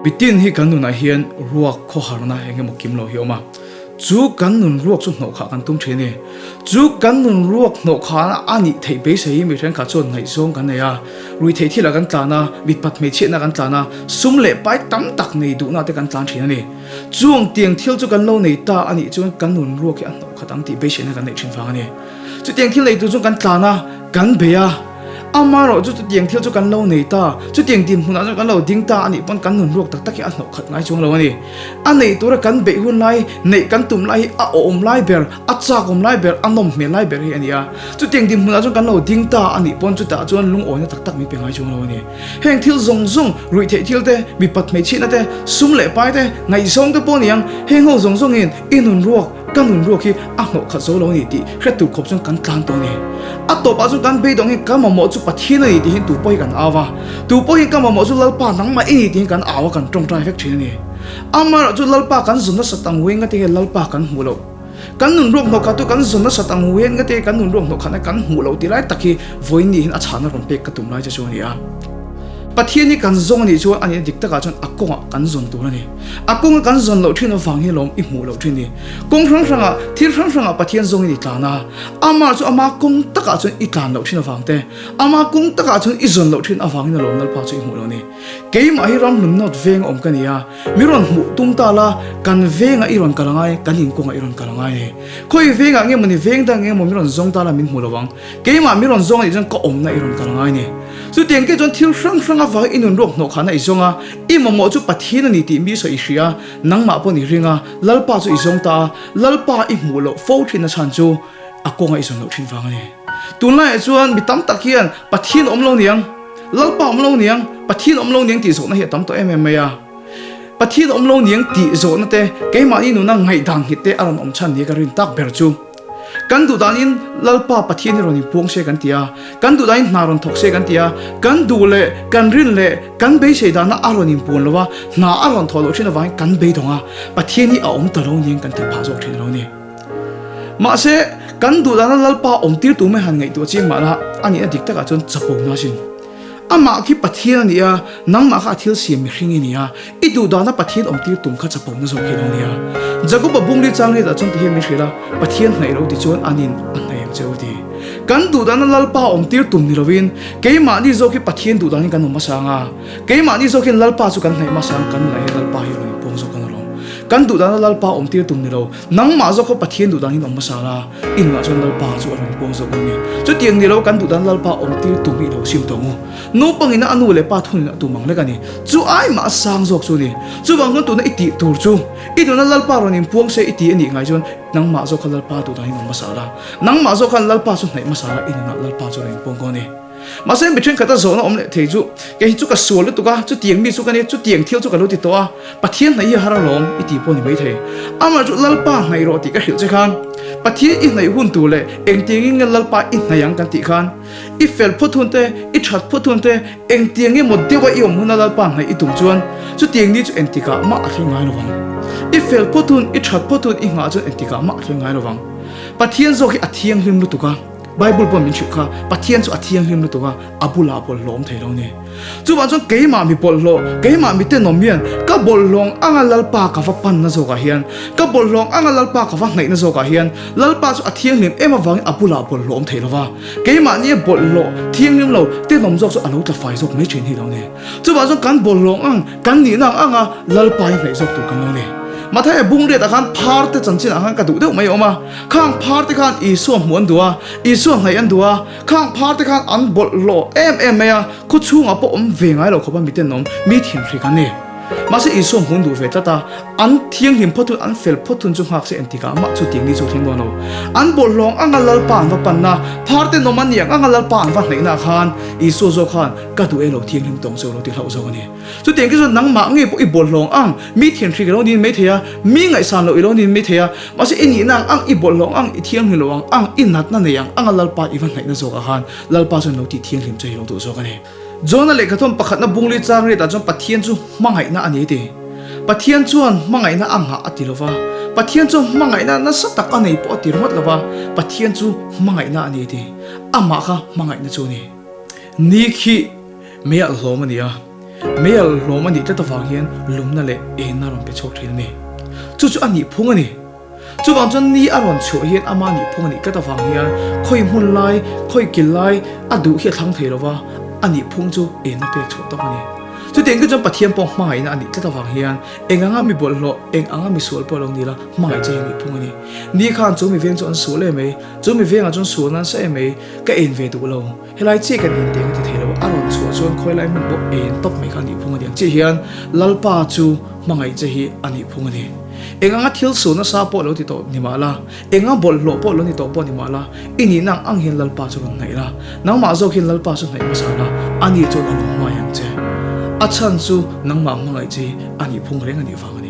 bitin hi kan nun a hian ruak kho harna henge mo kim lo hi oma chu kan nun ruak chu no kha kan tum theni chu kan nun ruak no kha ani thei be sei mi thren kha chon nai zong kan ya rui thei thila kan tlana bit pat me che na kan tlana sum le pai tam tak nei du na te kan tlan thina ni chuang tiang thil chu kan lo nei ta ani chu kan nun ruak ki an no kha tam ti be se na kan nei thin fa ani chu tiang thil nei tu chu kan tlana kan be ya amaro chu tiang thil chu kan lo nei ta chu tiang dim huna chu kan lo ding ta ani pon kan nun ruak tak tak ki an no khat ngai chung lo ani anei tura kan be hun lai nei kan tum lai a om lai ber a cha kom lai ber anom me lai ber hi ania chu tiang dim huna chu kan lo ding ta ani pon chu ta chuan lung oi na tak tak mi pe ngai chung lo ani heng thil zong zong rui the thil te mi pat me chi na te sum le pai te ngai song te pon yang heng ho zong zong in nun ruak kan nun ruak hi a no kha zo lo ni ti hret tu khop chung kan tlan to ni a to pa chu kan be dong hi ka ma mo chu pathin ni ti hin tu poi kan awa tu poi ka ma mo chu lalpa nang ma ini ti kan awa kan trong trai fek thini amar chu lalpa kan zun na satang wenga ti lalpa kan mulo kan nun ruak no ka tu kan zun na satang wenga ti kan nun ruak no khana kan mulo ti lai takhi voini hin a chana ron pek ka tum lai chu ni a pathian ni kan zong ni chu ani dik taka chon akonga kan zon tu ni akonga kan zon lo thino wang hi lom i mu lo thini kong rang ranga thir rang ranga pathian zong ni tlana ama chu ama kong taka chon i tlan lo thino wang te ama kong taka chon i zon lo thin awang ni lom nal pa chu i mu lo ni ke ma hi ram nun not veng om kania miron mu tum ta la kan venga iron kalangai kan in konga iron kalangai ni khoi venga nge mani veng dang nge mo miron zong ta la min mu lo wang ke ma miron zong ni jan ko om na iron kalangai ni chu tiang ke chon thil rang rang awang inun rok no khana izonga i momo chu pathin ni ti mi so i hria nangma po ni ringa lalpa chu izong ta lalpa i mulo fo thina chan chu akonga izon lo thin wang ani tunla e chuan mitam tak hian pathin om lo niang lalpa om lo niang pathin om lo niang ti zo na he tam to em ya pathin om lo niang ti zo na te ke ma ni nu na ngai dang hi te aron om chan ni ka rin tak ber chu kan du danin lalpa pathian ron in puang se kan tia kan du dain naron thok se kan tia kan du le kan rin le kan be se da na aron in puan lawa na aron tholo thina wai kan be donga pathian ni a om ta lo ning kan ti pha zo thina lo ni ma se kan du dana lalpa om tir tu me han ngai tu chi ma la ani a dik ta ka chon chapo na sin ama ki pathian ni a nang ma kha thil siam mi hringi ni a I du dana pathian om tir tum kha chapo na zo khi lo ni a jagoba bungli chang ni da chon ti mi hrila pathian nei lo ti chon anin an nei cheu ti kan du dana lalpa om tir tum ni lovin keima ni zo ki pathian du dani kan om masanga keima ni zo ki lalpa chu kan nei masang kan nei lalpa hi lo pong zo kan lo kan du dana lalpa om tir tum ni lo nang ma zo ko pathian du dani om masala in ma chon lalpa chu ron pong zo ni chu tiang ni lo kan du dana lalpa om tir tum ni lo sim to mu no pangina anu le pa thun tu mang le kani chu ai ma sang zok chu ni chu wang tu na iti tur chu I du na lalpa ron in puang se iti ani ngai chon nang ma zo khan lalpa tu dani om masala nang ma zo khan lalpa chu nei masala in na lalpa chu ron pong ko ni mà xem bên trên cái ta zo na om le thei chu cái chu ka sual tu ka chu tiang mi chu kan chu tiang thil chu ka lo ti to a pathian nei hara lom I ti po ni mai thei ama chu lalpa nei ro ti ka hil che khan pathian I nei hun tu le eng tiang in lalpa I nei yang kan ti khan I fel phothun te I that phothun te eng tiang in mo dewa I om hun lalpa nei I tum chuan chu tiang ni chu eng ti ka ma a thei ngai lo wang I fel phothun I that phothun I nga chu eng ti ka ma a thei ngai lo wang pathian zo ki a thiang hlim lu tu ka Bible pon min chukha pathian chu athiang him lu to ga abula bol lom thei lo ni chu wa chon keima mi bol lo keima mi te nomian ka bol long anga lalpa ka fa pan na zo ka hian ka bol long anga lalpa ka fa ngai na zo ka hian lalpa chu athiang lim ema wang abula bol lom thei lo wa keima ni bol lo thiang lim lo te nom zo chu alo ta fai zo me chin hi lo ni chu wa chon kan bol long ang kan ni nang anga lalpa hi ngai zo tu kan lo ni mà thấy bung rệt akan part chân chân akan cả đủ đâu mấy oma khang part kan isu muốn đùa isu ngày ăn đùa khang part kan ăn bột lo em mày à có chung à bộ về ngay rồi không biết tên nom mi thiên phi kan nè mà sẽ isu muốn đùa về ta ăn thiêng hiểm phật ăn fel phật chung học sẽ anti cả mà chú tiếng đi chú tiếng đó ăn bột long ăn lal pan và pan na part nom ăn nhang ăn lal pan và này na khan isu zo khan cả đủ elo thiêng hiểm tông zo lo tiếng hậu zo nè chú tiếng cái số nắng mạng nghe bộ bột long ăn mi thiên phi cái đó đi mấy thế à mi ngày sáng lo ilo ni mấy thế à mà sẽ in nang ăn i bột long ăn i thiêng hiểm lo ăn in nát na này ăn lal pa ivan này na zo khan lal pa zo lo ti thiêng hiểm chơi lo tu zo nè John le khathom pakhat na bungli chang ri ta chon pathian chu mangai na ani ti pathian chuan mangai na anga atilowa pathian chu mangai na satak anei po tirmat lawa pathian chu mangai na ani ti ama kha mangai na chu ni khi me al hlom ania mel lom ani ta wang hian lumna le na ron pe chok thil ni chu ani phung ani chu wang chon ni aron chu hian ama ni phung ani ka ta wang hian khoi mun lai khoi kil lai adu hi thang thei lowa ani phung chu na pe chok ta ani chu teng ka chon pathian pong mai na ani ta wang hian enganga mi bol lo enganga mi sul po lo ni la mai che mi phung ani ni khan chu mi veng chon su le me chu mi veng a chon su nan se me ka en ve du lo helai che kan in teng ti thei lo aron chu chon khoi lai mun bo top mai kan ni phung ani che hian lalpa chu mangai che hi ani phung ani enganga thil su na sa po lo ti to ni mala enga bol lo po lo ni to po ni mala ini nang ang hin lalpa chu nai la nang ma zo hin lalpa chu nai ma sa la ani chu na lo ma yang che achan chu nang ma mangai che ani phung reng ani wang